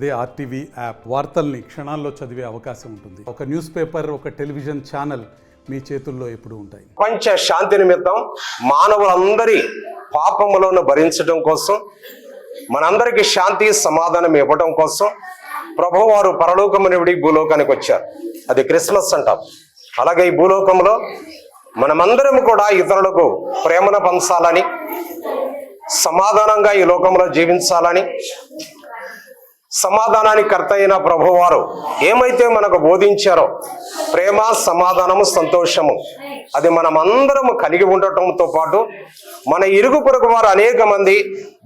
అదే RTV app వార్తల్ని క్షణాల్లో చదివే అవకాశం ఉంటుంది. ఒక న్యూస్ పేపర్, ఒక టెలివిజన్ ఛానల్ మీ చేతుల్లో ఎప్పుడూ ఉంటాయి. ప్రపంచ శాంతి నిమిత్తం మానవులందరి పాపములను భరించడం కోసం, మనందరికీ శాంతి సమాధానం ఇవ్వడం కోసం ప్రభువారు పరలోకమును విడి భూలోకానికి వచ్చారు. అది క్రిస్మస్ అంటాం. అలాగే ఈ భూలోకంలో మనమందరం కూడా ఇతరులకు ప్రేమను పంచాలని, సమాధానంగా ఈ లోకంలో జీవించాలని, సమాధానానికి కర్త అయిన ప్రభువారు ఏమైతే మనకు బోధించారో ప్రేమ, సమాధానము, సంతోషము, అది మనమందరము కలిగి ఉండటంతో పాటు మన ఇరుగు పొరుగు వారు అనేక మంది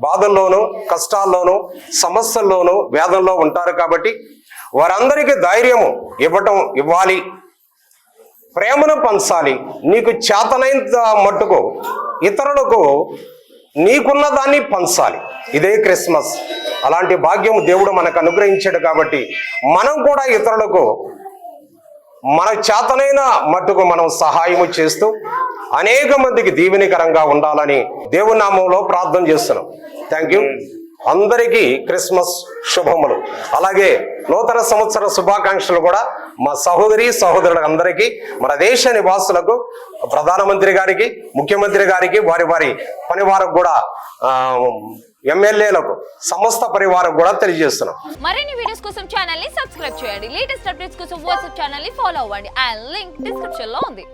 బాధల్లోనూ, కష్టాల్లోనూ, సమస్యల్లోనూ, వేదనలో ఉంటారు. కాబట్టి వారందరికీ ధైర్యము ఇవ్వాలి, ప్రేమను పంచాలి. నీకు చేతనైనంత మట్టుకు ఇతరులకు నీకున్న దాన్ని పంచాలి. ఇదే క్రిస్మస్. అలాంటి భాగ్యం దేవుడు మనకు అనుగ్రహించాడు. కాబట్టి మనం కూడా ఇతరులకు మన చేతనైన మట్టుకు మనం సహాయము చేస్తూ అనేక మందికి దీవెనకరంగా ఉండాలని దేవుని నామంలో ప్రార్థన చేస్తున్నాం. Thank you. అందరికీ క్రిస్మస్ శుభములు. అలాగే నూతన సంవత్సర శుభాకాంక్షలు కూడా మా సహోదరులకు అందరికీ, మన దేశ నివాసులకు, ప్రధానమంత్రి గారికి, ముఖ్యమంత్రి గారికి, వారి పనివారికి కూడా, ఎమ్మెల్యేలకు, సమస్త పరివారం కూడా తెలియజేస్తున్నాం. మరిన్ని వీడియోస్ కోసం ఛానల్ ని సబ్స్క్రైబ్ చేయండి. లేటెస్ట్ అప్డేట్స్ కోసం వాట్సాప్ ఛానల్ ని ఫాలో అవ్వండి. ఆ లింక్ డిస్క్రిప్షన్ లో ఉంది.